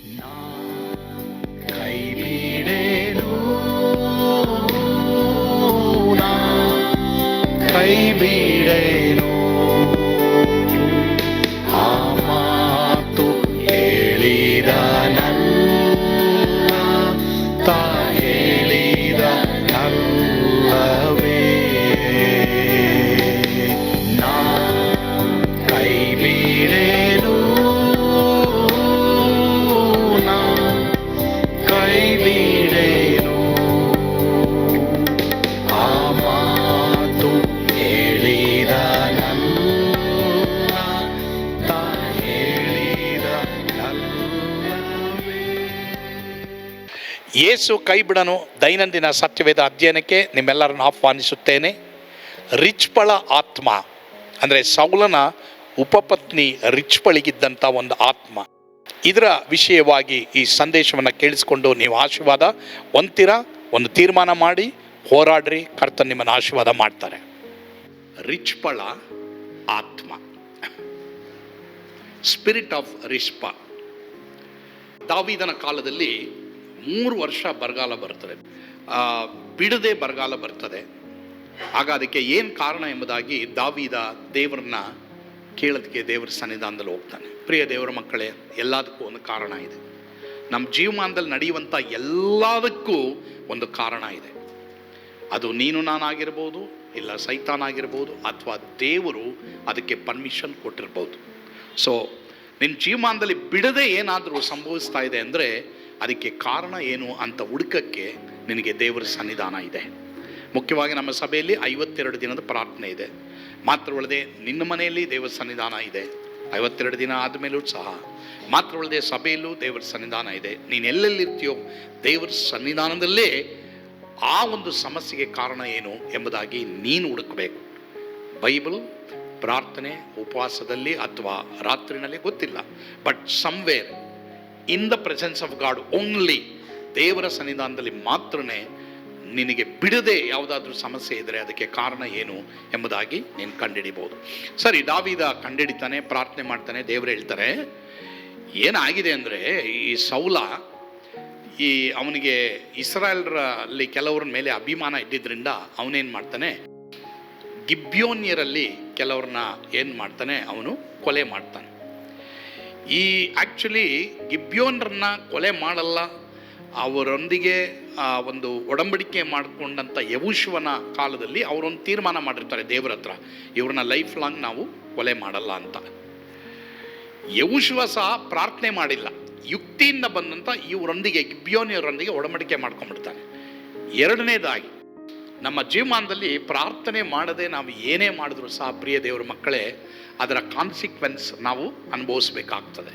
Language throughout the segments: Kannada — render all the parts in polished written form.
ಕೈ ಬಿಡೇನು, ಕೈ ಬಿಡೇನು, ಆ ಮಾತು ಹೇಳಿದ ತಾ ಹೇಳಿದ ನಲ್ಲವೇ. ನಾ ಕೈ ಬಿಡೇನು, ನಾ ಕೈ ಬಿಡೇನು, ಆ ಮಾತು ಹೇಳಿದ ತಾ ಹೇಳಿದ ನಲ್ಲವೇ. ಯೇಸು ಕೈ ಬಿಡನು ದೈನಂದಿನ ಸತ್ಯವೇದ ಅಧ್ಯಯನಕ್ಕೆ ನಿಮ್ಮೆಲ್ಲರನ್ನು ಆಹ್ವಾನಿಸುತ್ತೇನೆ. ರಿಚ್ಪಳ ಆತ್ಮ ಅಂದರೆ ಸೌಲನ ಉಪಪತ್ನಿ ರಿಚ್ಪಳಿಗಿದ್ದಂಥ ಒಂದು ಆತ್ಮ. ಇದರ ವಿಷಯವಾಗಿ ಈ ಸಂದೇಶವನ್ನು ಕೇಳಿಸಿಕೊಂಡು ನೀವು ಆಶೀರ್ವಾದ ಹೊಂದ್ತೀರಾ. ಒಂದು ತೀರ್ಮಾನ ಮಾಡಿ ಹೋರಾಡ್ರಿ, ಕರ್ತನ ನಿಮ್ಮನ್ನು ಆಶೀರ್ವಾದ ಮಾಡ್ತಾರೆ. ರಿಚ್ಪಳ ಆತ್ಮ, ಸ್ಪಿರಿಟ್ ಆಫ್ ರಿಚ್ಪ. ದಾವೀದನ ಕಾಲದಲ್ಲಿ 3 ವರ್ಷ ಬರಗಾಲ ಬರ್ತದೆ, ಬಿಡದೆ ಬರಗಾಲ ಬರ್ತದೆ. ಆಗ ಅದಕ್ಕೆ ಏನು ಕಾರಣ ಎಂಬುದಾಗಿ ದಾವೀದ ದೇವರನ್ನ ಕೇಳೋದಕ್ಕೆ ದೇವರ ಸನ್ನಿಧಾನದಲ್ಲಿ ಹೋಗ್ತಾನೆ. ಪ್ರಿಯ ದೇವರ ಮಕ್ಕಳೇ, ಎಲ್ಲದಕ್ಕೂ ಒಂದು ಕಾರಣ ಇದೆ. ನಮ್ಮ ಜೀವಮಾನದಲ್ಲಿ ನಡೆಯುವಂಥ ಎಲ್ಲದಕ್ಕೂ ಒಂದು ಕಾರಣ ಇದೆ. ಅದು ನೀನು ನಾನಾಗಿರ್ಬೋದು, ಇಲ್ಲ ಸೈತಾನಾಗಿರ್ಬೋದು, ಅಥವಾ ದೇವರು ಅದಕ್ಕೆ ಪರ್ಮಿಷನ್ ಕೊಟ್ಟಿರ್ಬೋದು. ಸೊ ನಿನ್ನ ಜೀವಮಾನದಲ್ಲಿ ಬಿಡದೆ ಏನಾದರೂ ಸಂಭವಿಸ್ತಾ ಇದೆ ಅಂದರೆ ಅದಕ್ಕೆ ಕಾರಣ ಏನು ಅಂತ ಹುಡುಕಕ್ಕೆ ನಿನಗೆ ದೇವರ ಸನ್ನಿಧಾನ ಇದೆ. ಮುಖ್ಯವಾಗಿ ನಮ್ಮ ಸಭೆಯಲ್ಲಿ 52 ದಿನದ ಪ್ರಾರ್ಥನೆ ಇದೆ. ಮಾತ್ರವಲ್ಲದೆ ನಿನ್ನ ಮನೆಯಲ್ಲಿ ದೇವರ ಸನ್ನಿಧಾನ ಇದೆ. 52 ದಿನ ಆದಮೇಲೂ ಸಹ ಮಾತ್ರವಲ್ಲದೆ ಸಭೆಯಲ್ಲೂ ದೇವರ ಸನ್ನಿಧಾನ ಇದೆ. ನೀನು ಎಲ್ಲೆಲ್ಲಿರ್ತೀಯೋ ದೇವರ ಸನ್ನಿಧಾನದಲ್ಲೇ ಆ ಒಂದು ಸಮಸ್ಯೆಗೆ ಕಾರಣ ಏನು ಎಂಬುದಾಗಿ ನೀನು ಹುಡುಕಬೇಕು. ಬೈಬಲ್, ಪ್ರಾರ್ಥನೆ, ಉಪವಾಸದಲ್ಲಿ ಅಥವಾ ರಾತ್ರಿನಲ್ಲಿ ಗೊತ್ತಿಲ್ಲ, but somewhere in the presence of god only, ದೇವರ ಸನ್ನಿಧಾನದಲ್ಲಿ ಮಾತ್ರನೇ ನಿನಗೆ ಬಿಡದೆ ಯಾವುದಾದ್ರೂ ಸಮಸ್ಯೆ ಇದ್ದರೆ ಅದಕ್ಕೆ ಕಾರಣ ಏನು ಎಂಬುದಾಗಿ ನೀನು ಕಂಡುಹಿಡಿಬೋದು. ಸರಿ, ದಾವೀದ ಕಂಡುಹಿಡಿತಾನೆ, ಪ್ರಾರ್ಥನೆ ಮಾಡ್ತಾನೆ. ದೇವರು ಹೇಳ್ತಾರೆ ಏನಾಗಿದೆ ಅಂದರೆ ಈ ಸೌಲ ಅವನಿಗೆ ಇಸ್ರಾಯೇಲರಲ್ಲಿ ಕೆಲವರ ಮೇಲೆ ಅಭಿಮಾನ ಇದ್ದಿದ್ದರಿಂದ ಅವನೇನು ಮಾಡ್ತಾನೆ, ಗಿಬ್ಯೋನ್ಯರಲ್ಲಿ ಕೆಲವ್ರನ್ನ ಏನು ಮಾಡ್ತಾನೆ, ಅವನು ಕೊಲೆ ಮಾಡ್ತಾನೆ. ಈ ಆ್ಯಕ್ಚುಲಿ ಗಿಬ್ಯೋನ್ರನ್ನ ಕೊಲೆ ಮಾಡಲ್ಲ, ಅವರೊಂದಿಗೆ ಒಂದು ಒಡಂಬಡಿಕೆ ಮಾಡಿಕೊಂಡಂಥ ಯೆಹೋಶುವನ ಕಾಲದಲ್ಲಿ ಅವರೊಂದು ತೀರ್ಮಾನ ಮಾಡಿರ್ತಾರೆ ದೇವರ ಹತ್ರ, ಇವ್ರನ್ನ ಲೈಫ್ ಲಾಂಗ್ ನಾವು ಕೊಲೆ ಮಾಡಲ್ಲ ಅಂತ. ಯೆಹೋಶುವ ಸಹ ಪ್ರಾರ್ಥನೆ ಮಾಡಿಲ್ಲ, ಯುಕ್ತಿಯಿಂದ ಬಂದಂಥ ಇವರೊಂದಿಗೆ ಗಿಬ್ಯೋನ್ಯರೊಂದಿಗೆ ಒಡಂಬಡಿಕೆ ಮಾಡ್ಕೊಂಡ್ಬಿಡ್ತಾನೆ. ಎರಡನೇದಾಗಿ, ನಮ್ಮ ಜೀವಮಾನದಲ್ಲಿ ಪ್ರಾರ್ಥನೆ ಮಾಡದೆ ನಾವು ಏನೇ ಮಾಡಿದ್ರು ಸಹ ಪ್ರಿಯ ದೇವರ ಮಕ್ಕಳೇ, ಅದರ ಕಾನ್ಸಿಕ್ವೆನ್ಸ್ ನಾವು ಅನುಭವಿಸ್ಬೇಕಾಗ್ತದೆ.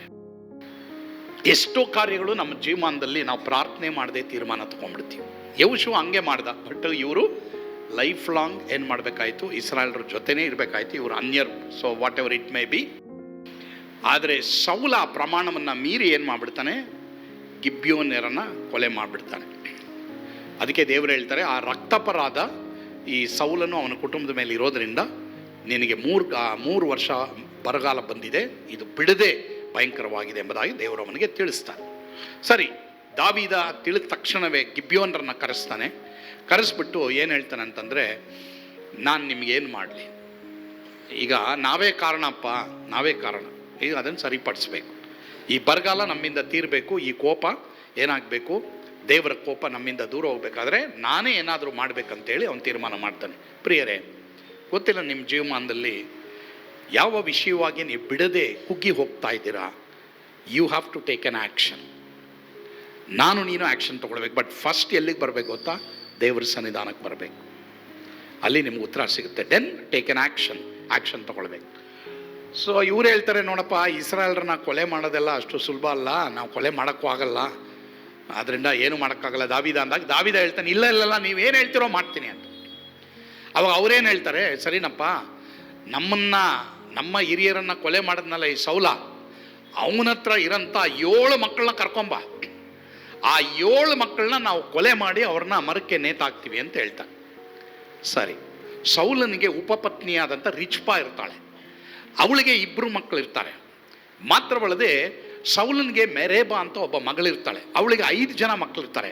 ಎಷ್ಟೋ ಕಾರ್ಯಗಳು ನಮ್ಮ ಜೀವಮಾನದಲ್ಲಿ ನಾವು ಪ್ರಾರ್ಥನೆ ಮಾಡದೆ ತೀರ್ಮಾನ ತಗೊಂಡ್ಬಿಡ್ತೀವಿ. ಯೆಹೋಶುವ ಹಂಗೆ ಮಾಡ್ದ, ಬಟ್ ಇವರು ಲೈಫ್ ಲಾಂಗ್ ಏನು ಮಾಡಬೇಕಾಯ್ತು, ಇಸ್ರಾಯೇಲರ ಜೊತೆನೇ ಇರಬೇಕಾಯ್ತು. ಇವರು ಅನ್ಯರು, so whatever it may be. ಆದರೆ ಸೌಲ ಪ್ರಮಾಣವನ್ನು ಮೀರಿ ಏನು ಮಾಡಿಬಿಡ್ತಾನೆ, ಗಿಬ್ಯೋನ್ಯರನ್ನು ಕೊಲೆ ಮಾಡಿಬಿಡ್ತಾನೆ. ಅದಕ್ಕೆ ದೇವರು ಹೇಳ್ತಾರೆ, ಆ ರಕ್ತಪರಾಧ ಈ ಸೌಲನು ಅವನ ಕುಟುಂಬದ ಮೇಲೆ ಇರೋದರಿಂದ ನಿನಗೆ 3 ವರ್ಷ ಬರಗಾಲ ಬಂದಿದೆ, ಇದು ಬಿಡದೆ ಭಯಂಕರವಾಗಿದೆ ಎಂಬುದಾಗಿ ದೇವರು ಅವನಿಗೆ ತಿಳಿಸ್ತಾನೆ. ಸರಿ, ದಾವೀದ ತಿಳಿದ ತಕ್ಷಣವೇ ಗಿಬ್ಯೋನ್ರನ್ನ ಕರೆಸ್ತಾನೆ. ಕರೆಸ್ಬಿಟ್ಟು ಏನು ಹೇಳ್ತಾನೆ ಅಂತಂದರೆ, ನಾನು ನಿಮಗೇನು ಮಾಡಲಿ, ಈಗ ನಾವೇ ಕಾರಣಪ್ಪ, ನಾವೇ ಕಾರಣ, ಈಗ ಅದನ್ನು ಸರಿಪಡಿಸ್ಬೇಕು. ಈ ಬರಗಾಲ ನಮ್ಮಿಂದ ತೀರಬೇಕು, ಈ ಕೋಪ ಏನಾಗಬೇಕು, ದೇವರ ಕೋಪ ನಮ್ಮಿಂದ ದೂರ ಹೋಗ್ಬೇಕಾದ್ರೆ ನಾನೇ ಏನಾದರೂ ಮಾಡಬೇಕಂತೇಳಿ ಅವನು ತೀರ್ಮಾನ ಮಾಡ್ತಾನೆ. ಪ್ರಿಯರೇ, ಗೊತ್ತಿಲ್ಲ ನಿಮ್ಮ ಜೀವಮಾನದಲ್ಲಿ ಯಾವ ವಿಷಯವಾಗಿ ನೀವು ಬಿಡದೆ ಕುಗ್ಗಿ ಹೋಗ್ತಾ ಇದ್ದೀರಾ, you have to take an action. ನಾನು ನೀನು ಆ್ಯಕ್ಷನ್ ತೊಗೊಳ್ಬೇಕು. ಬಟ್ ಫಸ್ಟ್ ಎಲ್ಲಿಗೆ ಬರಬೇಕು ಗೊತ್ತಾ, ದೇವರ ಸನ್ನಿಧಾನಕ್ಕೆ ಬರಬೇಕು. ಅಲ್ಲಿ ನಿಮ್ಗೆ ಉತ್ತರ ಸಿಗುತ್ತೆ. ದೆನ್ ಟೇಕ್ ಎನ್ ಆ್ಯಕ್ಷನ್ ತೊಗೊಳ್ಬೇಕು. ಸೊ ಇವ್ರು ಹೇಳ್ತಾರೆ, ನೋಡಪ್ಪ, ಇಸ್ರಾಯೇಲರನ್ನ ಕೊಲೆ ಮಾಡೋದೆಲ್ಲ ಅಷ್ಟು ಸುಲಭ ಅಲ್ಲ, ನಾವು ಕೊಲೆ ಮಾಡೋಕ್ಕೂ ಆಗಲ್ಲ, ಆದ್ದರಿಂದ ಏನು ಮಾಡೋಕ್ಕಾಗಲ್ಲ ದಾವೀದ ಅಂದಾಗ ದಾವೀದ ಹೇಳ್ತಾನೆ, ಇಲ್ಲ ನೀವೇನು ಹೇಳ್ತಿರೋ ಮಾಡ್ತೀನಿ ಅಂತ. ಅವಾಗ ಅವರೇನು ಹೇಳ್ತಾರೆ, ಸರಿನಪ್ಪ, ನಮ್ಮ ಹಿರಿಯರನ್ನು ಕೊಲೆ ಮಾಡಿದ್ನಲ್ಲ ಈ ಸೌಲ, ಅವನ ಹತ್ರ ಇರೋಂಥ 7 ಮಕ್ಕಳನ್ನ ಕರ್ಕೊಂಬ, ಆ 7 ಮಕ್ಕಳನ್ನ ನಾವು ಕೊಲೆ ಮಾಡಿ ಅವ್ರನ್ನ ಮರಕ್ಕೆ ನೇತಾಕ್ತೀವಿ ಅಂತ ಹೇಳ್ತಾನೆ. ಸರಿ, ಸೌಲನಿಗೆ ಉಪಪತ್ನಿಯಾದಂಥ ರಿಚ್ಪಾ ಇರ್ತಾಳೆ, ಅವಳಿಗೆ 2 ಮಕ್ಕಳು ಇರ್ತಾರೆ. ಮಾತ್ರವಲ್ಲದೆ ಸೌಲನಿಗೆ ಮೆರೇಬಾ ಅಂತ ಒಬ್ಬ ಮಗಳಿರ್ತಾಳೆ, ಅವಳಿಗೆ 5 ಜನ ಮಕ್ಕಳಿರ್ತಾರೆ.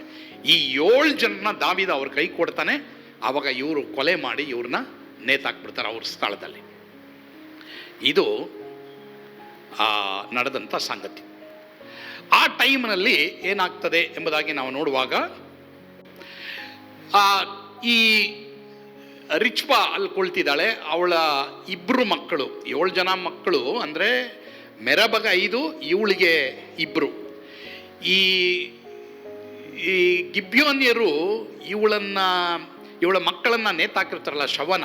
ಈ 7 ಜನನ ದಾವೀದ ಅವ್ರ ಕೈ ಕೊಡ್ತಾನೆ. ಆವಾಗ ಇವರು ಕೊಲೆ ಮಾಡಿ ಇವ್ರನ್ನ ನೇತಾಕ್ಬಿಡ್ತಾರೆ ಅವ್ರ ಸ್ಥಳದಲ್ಲಿ. ಇದು ನಡೆದಂಥ ಸಂಗತಿ. ಆ ಟೈಮ್ನಲ್ಲಿ ಏನಾಗ್ತದೆ ಎಂಬುದಾಗಿ ನಾವು ನೋಡುವಾಗ, ಈ ರಿಚ್ಪಾ ಅಲ್ಲಿ ಕುಳಿತಿದ್ದಾಳೆ. ಅವಳ 2 ಮಕ್ಕಳು, 7 ಜನ ಮಕ್ಕಳು ಅಂದರೆ ಮೆರಬಗ 5, ಇವಳಿಗೆ 2. ಈ ಗಿಬ್ಯೋನ್ಯರು ಇವಳ ಮಕ್ಕಳನ್ನ ನೇತಾಕಿರ್ತಾರಲ್ಲ, ಶವನ.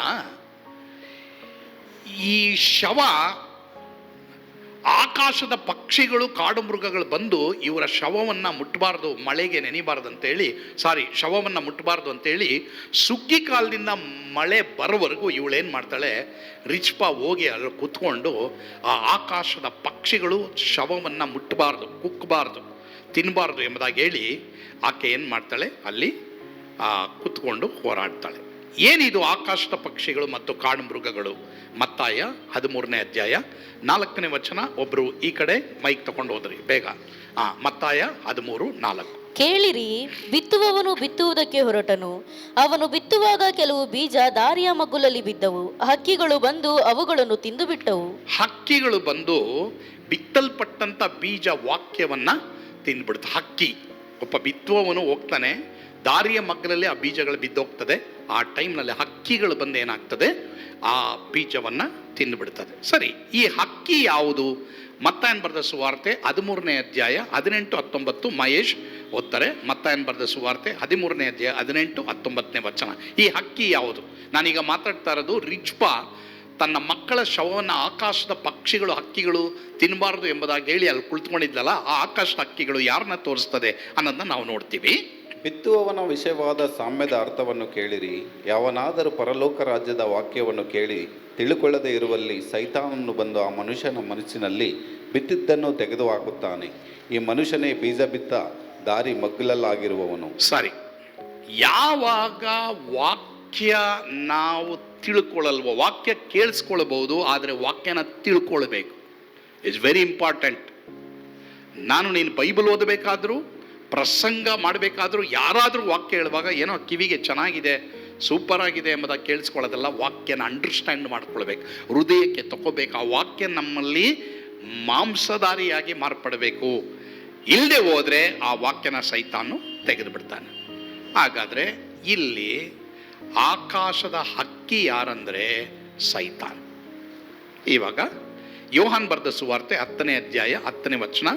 ಈ ಶವ ಆಕಾಶದ ಪಕ್ಷಿಗಳು ಕಾಡು ಮೃಗಗಳು ಬಂದು ಇವರ ಶವವನ್ನು ಮುಟ್ಟಬಾರ್ದು, ಮಳೆಗೆ ನೆನಿಬಾರ್ದು ಅಂತೇಳಿ, ಶವವನ್ನು ಮುಟ್ಟಬಾರ್ದು ಅಂತೇಳಿ ಸುಗ್ಗಿ ಕಾಲದಿಂದ ಮಳೆ ಬರೋವರೆಗೂ ಇವಳೇನು ಮಾಡ್ತಾಳೆ, ರಿಚ್ಪಾ ಹೋಗಿ ಅಲ್ಲಿ ಕೂತ್ಕೊಂಡು ಆ ಆಕಾಶದ ಪಕ್ಷಿಗಳು ಶವವನ್ನು ಮುಟ್ಟಬಾರ್ದು, ಕುಕ್ಕಬಾರ್ದು, ತಿನ್ನಬಾರ್ದು ಎಂಬುದಾಗಿ ಹೇಳಿ ಆಕೆ ಏನು ಮಾಡ್ತಾಳೆ, ಅಲ್ಲಿ ಕೂತ್ಕೊಂಡು ಹೋರಾಡ್ತಾಳೆ. ಏನಿದು ಆಕಾಶದ ಪಕ್ಷಿಗಳು ಮತ್ತು ಕಾಡು ಮೃಗಗಳು? ಮತ್ತಾಯ 13ನೇ ಅಧ್ಯಾಯ 4ನೇ ವಚನ. ಒಬ್ರು ಈ ಕಡೆ ಮೈಕ್ ತಗೊಂಡು ಹೋದ್ರಿ ಬೇಗ. ಮತ್ತಾಯ 13:4. ಕೇಳಿರಿ, ಬಿತ್ತುವವನು ಬಿತ್ತುವುದಕ್ಕೆ ಹೊರಟನು. ಅವನು ಬಿತ್ತುವಾಗ ಕೆಲವು ಬೀಜ ದಾರಿಯ ಮಗ್ಗುಲಲ್ಲಿ ಬಿದ್ದವು. ಹಕ್ಕಿಗಳು ಬಂದು ಅವುಗಳನ್ನು ತಿಂದು ಬಿಟ್ಟವು. ಹಕ್ಕಿಗಳು ಬಂದು ಬಿತ್ತಲ್ಪಟ್ಟಂತ ಬೀಜ ವಾಕ್ಯವನ್ನ ತಿಂದ್ಬಿಡ್ತು. ಹಕ್ಕಿ, ಒಬ್ಬ ಬಿತ್ತುವವನು ಹೋಗ್ತಾನೆ, ದಾರಿಯ ಮಗ್ಗಲಲ್ಲಿ ಆ ಬೀಜಗಳು ಬಿದ್ದೋಗ್ತದೆ. ಆ ಟೈಮ್ನಲ್ಲಿ ಹಕ್ಕಿಗಳು ಬಂದು ಏನಾಗ್ತದೆ, ಆ ಬೀಜವನ್ನು ತಿಂದುಬಿಡ್ತದೆ. ಸರಿ, ಈ ಹಕ್ಕಿ ಯಾವುದು? ಮತ್ತಾಯನ ಬರೆದ ಸುವಾರ್ತೆ 13ನೇ ಅಧ್ಯಾಯ 18-19. ಮಹೇಶ್ ಓದ್ತಾರೆ. ಮತ್ತಾಯನ ಬರೆದ ಸುವಾರ್ತೆ 13ನೇ ಅಧ್ಯಾಯ 18-19ನೇ ವಚನ. ಈ ಹಕ್ಕಿ ಯಾವುದು? ನಾನೀಗ ಮಾತಾಡ್ತಾ ಇರೋದು ರಿಚ್ಪಾ ತನ್ನ ಮಕ್ಕಳ ಶವವನ್ನು ಆಕಾಶದ ಪಕ್ಷಿಗಳು, ಹಕ್ಕಿಗಳು ತಿನ್ನಬಾರ್ದು ಎಂಬುದಾಗಿ ಹೇಳಿ ಅಲ್ಲಿ ಕುಳಿತುಕೊಂಡಿದ್ದಲ್ಲ, ಆ ಆಕಾಶದ ಹಕ್ಕಿಗಳು ಯಾರನ್ನ ತೋರಿಸ್ತದೆ ಅನ್ನೋದನ್ನ ನಾವು ನೋಡ್ತೀವಿ. ಬಿತ್ತುವವನ ವಿಷಯವಾದ ಸಾಮ್ಯದ ಅರ್ಥವನ್ನು ಕೇಳಿರಿ. ಯಾವನಾದರೂ ಪರಲೋಕ ರಾಜ್ಯದ ವಾಕ್ಯವನ್ನು ಕೇಳಿ ತಿಳುಕೊಳ್ಳದೆ ಇರುವಲ್ಲಿ ಸೈತಾನನು ಬಂದು ಆ ಮನುಷ್ಯನ ಮನಸ್ಸಿನಲ್ಲಿ ಬಿತ್ತಿದ್ದನ್ನು ತೆಗೆದುಹಾಕುತ್ತಾನೆ. ಈ ಮನುಷ್ಯನೇ ಬೀಜ ಬಿತ್ತ ದಾರಿ ಮಗ್ಗಲಲ್ಲಾಗಿರುವವನು. ಸರಿ, ಯಾವಾಗ ವಾಕ್ಯ ನಾವು ತಿಳ್ಕೊಳ್ಳಲ್ವೋ, ವಾಕ್ಯ ಕೇಳಿಸ್ಕೊಳ್ಬಹುದು, ಆದರೆ ವಾಕ್ಯನ ತಿಳ್ಕೊಳ್ಬೇಕು. It's very important. ನೀನು ಬೈಬಲ್ ಓದಬೇಕಾದ್ರೂ, ಪ್ರಸಂಗ ಮಾಡಬೇಕಾದ್ರೂ, ಯಾರಾದರೂ ವಾಕ್ಯ ಹೇಳುವಾಗ ಏನೋ ಕಿವಿಗೆ ಚೆನ್ನಾಗಿದೆ, ಸೂಪರ್ ಆಗಿದೆ ಎಂಬುದಾಗಿ ಕೇಳಿಸ್ಕೊಳ್ಳೋದಲ್ಲ, ವಾಕ್ಯನ ಅಂಡರ್ಸ್ಟ್ಯಾಂಡ್ ಮಾಡ್ಕೊಳ್ಬೇಕು, ಹೃದಯಕ್ಕೆ ತಗೋಬೇಕು. ಆ ವಾಕ್ಯ ನಮ್ಮಲ್ಲಿ ಮಾಂಸಧಾರಿಯಾಗಿ ಮಾರ್ಪಡಬೇಕು. ಇಲ್ಲದೆ ಹೋದರೆ ಆ ವಾಕ್ಯನ ಸೈತಾನು ತೆಗೆದು ಬಿಡ್ತಾನೆ. ಹಾಗಾದರೆ ಇಲ್ಲಿ ಆಕಾಶದ ಹಕ್ಕಿ ಯಾರಂದರೆ ಸೈತಾನ್. ಇವಾಗ ಯೋಹಾನ್ ಬರೆದ ಸುವಾರ್ತೆ 10ನೇ ಅಧ್ಯಾಯ 10ನೇ ವಚನ.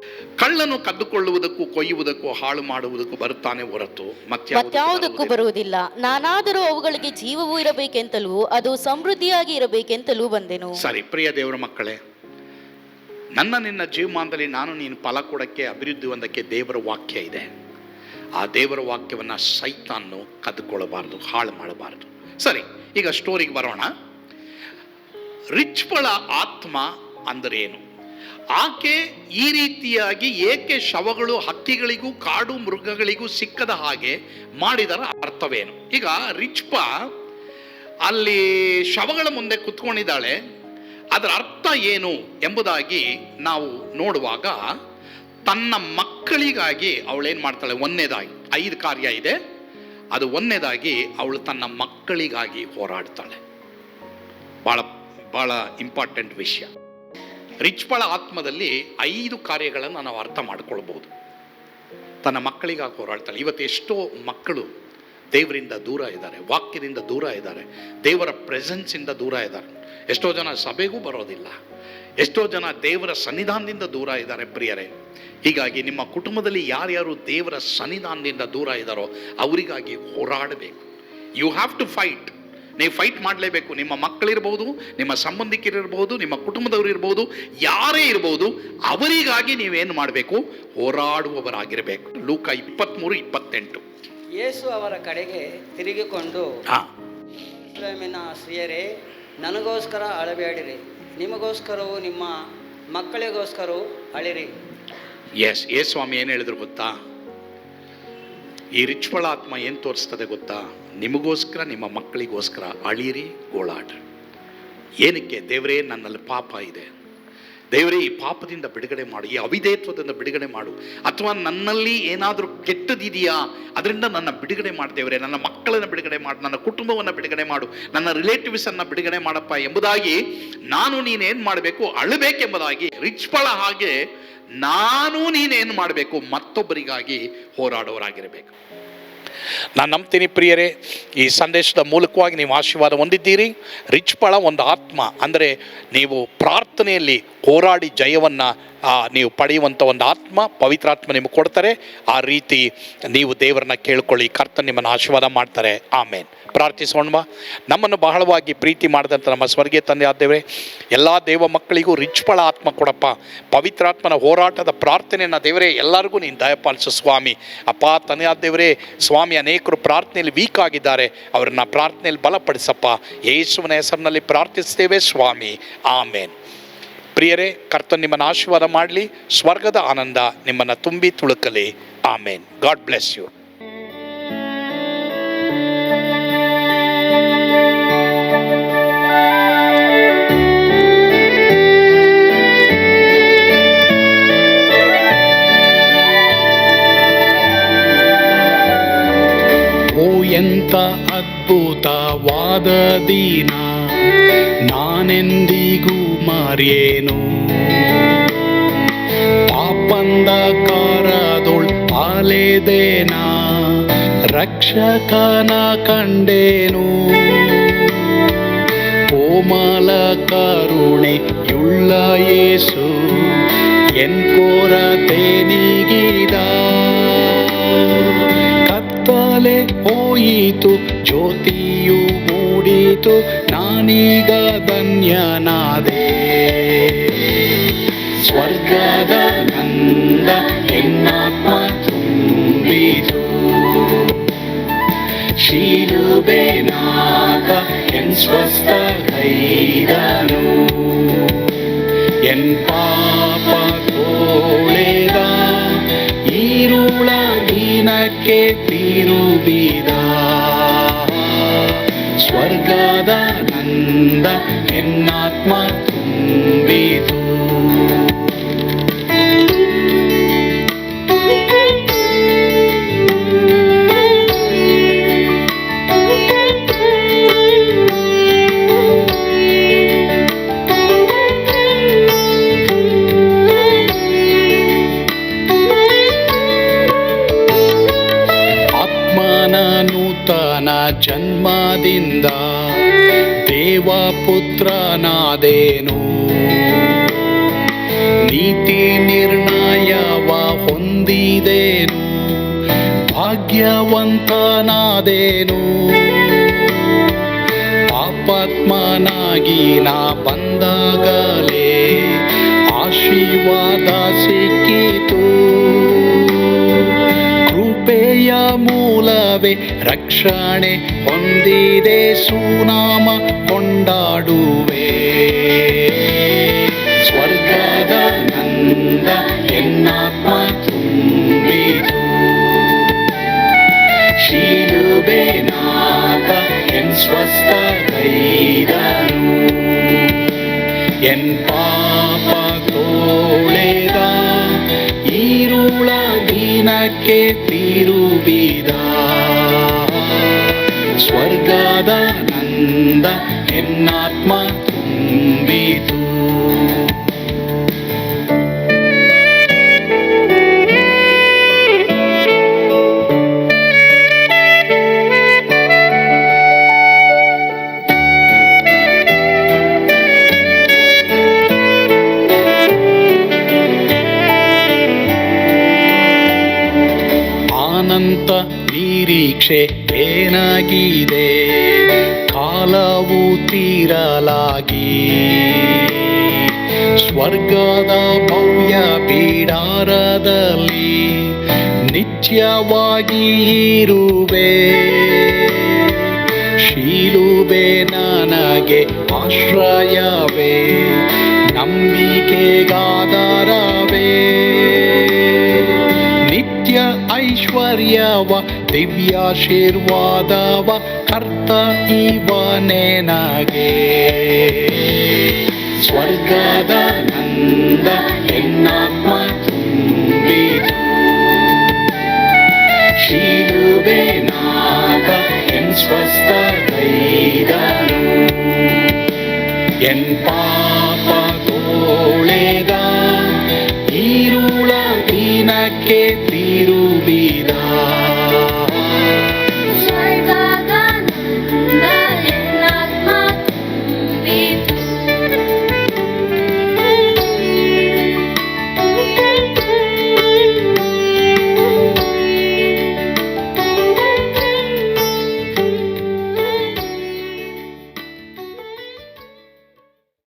ಕಳ್ಳನು ಕದ್ದುಕೊಳ್ಳುವುದಕ್ಕೂ ಕೊಯ್ಯುವುದಕ್ಕೂ ಹಾಳು ಮಾಡುವುದಕ್ಕೂ ಬರುತ್ತಾನೆ ಹೊರತು ಮತ್ಯಾವುದಕ್ಕೂ ಬರುವುದಿಲ್ಲ. ನಾನಾದರೂ ಅವುಗಳಿಗೆ ಜೀವವೂ ಇರಬೇಕೆಂತಲೂ ಅದು ಸಮೃದ್ಧಿಯಾಗಿ ಇರಬೇಕೆಂತಲೂ ಬಂದೆನು. ಸರಿ, ಪ್ರಿಯ ದೇವರ ಮಕ್ಕಳೇ, ನಿನ್ನ ಜೀವಮಾನದಲ್ಲಿ ನೀನು ಫಲ ಕೊಡಕ್ಕೆ, ಅಭಿವೃದ್ಧಿ ಹೊಂದಕ್ಕೆ ದೇವರ ವಾಕ್ಯ ಇದೆ. ಆ ದೇವರ ವಾಕ್ಯವನ್ನು ಸೈತಾನು ಕದ್ದುಕೊಳ್ಳಬಾರ್ದು, ಹಾಳು ಮಾಡಬಾರ್ದು. ಸರಿ, ಈಗ ಸ್ಟೋರಿಗೆ ಬರೋಣ. ರಿಚ್ಪಳ ಆತ್ಮ ಅಂದರೆ ಏನು? ಆಕೆ ಈ ರೀತಿಯಾಗಿ ಏಕೆ ಶವಗಳು ಹಕ್ಕಿಗಳಿಗೂ ಕಾಡು ಮೃಗಗಳಿಗೂ ಸಿಕ್ಕದ ಹಾಗೆ ಮಾಡಿದರ ಅರ್ಥವೇನು? ಈಗ ರಿಚ್ಪಾ ಅಲ್ಲಿ ಶವಗಳ ಮುಂದೆ ಕುತ್ಕೊಂಡಿದ್ದಾಳೆ. ಅದರ ಅರ್ಥ ಏನು ಎಂಬುದಾಗಿ ನಾವು ನೋಡುವಾಗ, ತನ್ನ ಮಕ್ಕಳಿಗಾಗಿ ಅವಳೇನು ಮಾಡ್ತಾಳೆ? ಒಂದನೇದಾಗಿ 5 ಕಾರ್ಯ ಇದೆ. ಅದು ಒಂದನೇದಾಗಿ ಅವಳು ತನ್ನ ಮಕ್ಕಳಿಗಾಗಿ ಹೋರಾಡ್ತಾಳೆ. ಭಾಳ ಭಾಳ ಇಂಪಾರ್ಟೆಂಟ್ ವಿಷಯ. ರಿಚ್ಪಳ ಆತ್ಮದಲ್ಲಿ 5 ಕಾರ್ಯಗಳನ್ನು ನಾವು ಅರ್ಥ ಮಾಡ್ಕೊಳ್ಬೋದು. ತನ್ನ ಮಕ್ಕಳಿಗಾಗಿ ಹೋರಾಡ್ತಾಳೆ. ಇವತ್ತು ಎಷ್ಟೋ ಮಕ್ಕಳು ದೇವರಿಂದ ದೂರ ಇದ್ದಾರೆ, ವಾಕ್ಯದಿಂದ ದೂರ ಇದ್ದಾರೆ, ದೇವರ ಪ್ರೆಸೆನ್ಸಿಂದ ದೂರ ಇದ್ದಾರೆ. ಎಷ್ಟೋ ಜನ ಸಭೆಗೂ ಬರೋದಿಲ್ಲ, ಎಷ್ಟೋ ಜನ ದೇವರ ಸನ್ನಿಧಾನದಿಂದ ದೂರ ಇದ್ದಾರೆ. ಪ್ರಿಯರೇ, ಹೀಗಾಗಿ ನಿಮ್ಮ ಕುಟುಂಬದಲ್ಲಿ ಯಾರ್ಯಾರು ದೇವರ ಸನ್ನಿಧಾನದಿಂದ ದೂರ ಇದ್ದಾರೋ ಅವರಿಗಾಗಿ ಹೋರಾಡಬೇಕು. You have to fight. ನೀವು ಫೈಟ್ ಮಾಡಲೇಬೇಕು. ನಿಮ್ಮ ಮಕ್ಕಳಿರ್ಬೋದು, ನಿಮ್ಮ ಸಂಬಂಧಿಕರಿರ್ಬೋದು, ನಿಮ್ಮ ಕುಟುಂಬದವರು ಇರ್ಬೋದು, ಯಾರೇ ಇರ್ಬೋದು, ಅವರಿಗಾಗಿ ನೀವೇನು ಮಾಡಬೇಕು? ಹೋರಾಡುವವರಾಗಿರಬೇಕು. ಲೂಕ 23:28. ಯೇಸು ಅವರ ಕಡೆಗೆ ತಿರುಗಿಕೊಂಡು, ಯೆರೂಸಲೇಮಿನ ಸ್ತ್ರೀಯರೇ, ನನಗೋಸ್ಕರ ಅಳಬೇಡಿರಿ, ನಿಮಗೋಸ್ಕರವೂ ನಿಮ್ಮ ಮಕ್ಕಳಿಗೋಸ್ಕರವೂ ಅಳಿರಿ. ಸ್ವಾಮಿ ಏನು ಹೇಳಿದ್ರು ಗೊತ್ತಾ? ಈ ರಿಚ್ಪಳ ಆತ್ಮ ಏನು ತೋರಿಸ್ತದೆ ಗೊತ್ತಾ? ನಿಮಗೋಸ್ಕರ, ನಿಮ್ಮ ಮಕ್ಕಳಿಗೋಸ್ಕರ ಅಳಿರಿ, ಗೋಳಾಡ್ರಿ. ಏನಕ್ಕೆ? ದೇವರೇ, ನನ್ನಲ್ಲಿ ಪಾಪ ಇದೆ, ದೇವರೇ ಈ ಪಾಪದಿಂದ ಬಿಡುಗಡೆ ಮಾಡು, ಈ ಅವಿಧೇಯತ್ವದಿಂದ ಬಿಡುಗಡೆ ಮಾಡು, ಅಥವಾ ನನ್ನಲ್ಲಿ ಏನಾದರೂ ಕೆಟ್ಟದಿದೆಯಾ ಅದರಿಂದ ನನ್ನ ಬಿಡುಗಡೆ ಮಾಡು ದೇವರೇ, ನನ್ನ ಮಕ್ಕಳನ್ನು ಬಿಡುಗಡೆ ಮಾಡು, ನನ್ನ ಕುಟುಂಬವನ್ನು ಬಿಡುಗಡೆ ಮಾಡು, ನನ್ನ ರಿಲೇಟಿವ್ಸನ್ನು ಬಿಡುಗಡೆ ಮಾಡಪ್ಪ ಎಂಬುದಾಗಿ ನಾನು ನೀನೇನು ಮಾಡಬೇಕು, ಅಳಬೇಕೆಂಬುದಾಗಿ ರಿಚ್ಪಳ ಹಾಗೆ ನಾನು ನೀನೇನು ಮಾಡಬೇಕು, ಮತ್ತೊಬ್ಬರಿಗಾಗಿ ಹೋರಾಡೋರಾಗಿರಬೇಕು. ನಾನು ನಂಬ್ತೀನಿ ಪ್ರಿಯರೇ, ಈ ಸಂದೇಶದ ಮೂಲಕವಾಗಿ ನೀವು ಆಶೀರ್ವಾದ ಹೊಂದಿದ್ದೀರಿ. ರಿಚ್ಪಳ ಒಂದು ಆತ್ಮ ಅಂದರೆ ನೀವು ಪ್ರಾರ್ಥನೆಯಲ್ಲಿ ಹೋರಾಡಿ ಜಯವನ್ನು ನೀವು ಪಡೆಯುವಂಥ ಒಂದು ಆತ್ಮ, ಪವಿತ್ರಾತ್ಮ ನಿಮಗೆ ಕೊಡ್ತಾರೆ. ಆ ರೀತಿ ನೀವು ದೇವರನ್ನ ಕೇಳ್ಕೊಳ್ಳಿ, ಕರ್ತನ ನಿಮ್ಮನ್ನು ಆಶೀರ್ವಾದ ಮಾಡ್ತಾರೆ. ಆಮೇನ್. ಪ್ರಾರ್ಥಿಸೋಣ. ನಮ್ಮನ್ನು ಬಹಳವಾಗಿ ಪ್ರೀತಿ ಮಾಡಿದಂಥ ನಮ್ಮ ಸ್ವರ್ಗೀಯ ತಂದೆ ಆದ್ದೇವೆ, ಎಲ್ಲ ದೇವ ಮಕ್ಕಳಿಗೂ ರಿಚ್ಪಳ ಆತ್ಮ ಕೊಡಪ್ಪ. ಪವಿತ್ರಾತ್ಮನ ಹೋರಾಟದ ಪ್ರಾರ್ಥನೆಯನ್ನು ದೇವರೇ ಎಲ್ಲರಿಗೂ ನೀನು ದಯಪಾಲಿಸು ಸ್ವಾಮಿ. ಅಪ್ಪ ತಂದೆ ಆದ್ದೇವರೇ ಸ್ವಾಮಿ, ಅನೇಕರು ಪ್ರಾರ್ಥನೆಯಲ್ಲಿ ವೀಕ್ ಆಗಿದ್ದಾರೆ, ಅವರನ್ನು ಪ್ರಾರ್ಥನೆಯಲ್ಲಿ ಬಲಪಡಿಸಪ್ಪ. ಯೇಸುವಿನ ಹೆಸರಿನಲ್ಲಿ ಪ್ರಾರ್ಥಿಸ್ತೇವೆ ಸ್ವಾಮಿ. ಆಮೇನ್. ಪ್ರಿಯರೇ, ಕರ್ತನ ನಿಮ್ಮನ್ನು ಆಶೀರ್ವಾದ ಮಾಡಲಿ, ಸ್ವರ್ಗದ ಆನಂದ ನಿಮ್ಮನ್ನು ತುಂಬಿ ತುಳುಕಲಿ. ಆಮೇನ್. God bless you. ಓ ಎಂಥ ಅದ್ಭುತವಾದ ದಿನ, ನಾನೆಂದಿಗೂ ಮರೆಯೇನು. ಪಾಪಂಧಕಾರದೊಳ್ ಅಲೆದೇನ, ರಕ್ಷಕನ ಕಂಡೇನು. ಕೋಮಲ ಕರುಣೆಯುಳ್ಳ ಯೇಸು ಎನ್ ಕೊರತೆ ನೀಗಿದ. ಕತ್ತಲೆ ಹೋಯಿತು, ಜ್ಯೋತಿಯು ಮೂಡಿತು, ನಾನೀಗ ಧನ್ಯನಾದೆ. ಸ್ವರ್ಗದ ನಂದ ಎನ್ನಾತ್ಮ ತುಂಬಿತು, ಶಿಲುಬೆನಾಗ ಎನ್ ಸ್ವಸ್ಥ ಕೈದನು. ಎನ್ ಪಾಪ ತೋಳೆದ, ಈರುಳ ದಿನಕ್ಕೆ ತಿರುಗಿದ. ಸ್ವರ್ಗದ ನಂದ ಎನ್ನಾತ್ಮ ತುಂಬಿತು. ಜನ್ಮದಿಂದ ದೇವಪುತ್ರನಾದೇನು. ನೀತಿ ನಿರ್ಣಯವ ಹೊಂದಿದೇನು, ಭಾಗ್ಯವಂತನಾದೇನು. ಪಾಪಾತ್ಮನಾಗಿ ನಾ ಬಂದಾಗಲೇ ಆಶೀರ್ವಾದ ಸಿಕ್ಕಿತು. ಕೃಪೆಯ ಮೂಲವೇ ರಕ್ಷಣೆ ಹೊಂದಿದೆ, ಸುನಾಮ ಕೊಂಡಾಡುವೆ. ಸ್ವರ್ಗದ ನಂದ ಎನ್ನಾತ್ಮ ತುಂಬಿತು, ಶಿಲುಬೆನಾಗ ಎನ್ ಸ್ವಸ್ಥ ಕೈದನು. ಎನ್ ಪಾಪ ತೋಳೆದ, ಈರುಳ ದಿನಕ್ಕೆ ತಿರುಗಿದ. ಸ್ವರ್ಗದ ನಂದ ಎನ್ನಾತ್ಮ ತುಂಬಿತು. ಅನಂತ ನಿರೀಕ್ಷೆ ಏನಾಗಿದೆ, ಕಾಲವು ತೀರಲಾಗಿ. ಸ್ವರ್ಗದ ಭವ್ಯ ಬಿಡಾರದಲ್ಲಿ ನಿತ್ಯವಾಗಿ ಇರುವೆ. ಶಿಲುಬೆ ನನಗೆ ಆಶ್ರಯವೇ, ನಂಬಿಕೆಗಾಧಾರವೇ. ನಿತ್ಯ ಐಶ್ವರ್ಯವ ದಿವ್ಯಾಶೀರ್ವಾದವ ಕರ್ತ ಇವನೇ ನಗೆ. ಸ್ವರ್ಗದ ನಂದ ಎನ್ನಾತ್ಮ ತುಂಬಿತು. ಶಿಲುಬೆನಾಥ ಎನ್ ಸ್ವಸ್ಥಗೈದನು. ಎನ್ ಪಾಪ ತೋಳೆದ ಈರುಳ ದಿನಕ್ಕೆ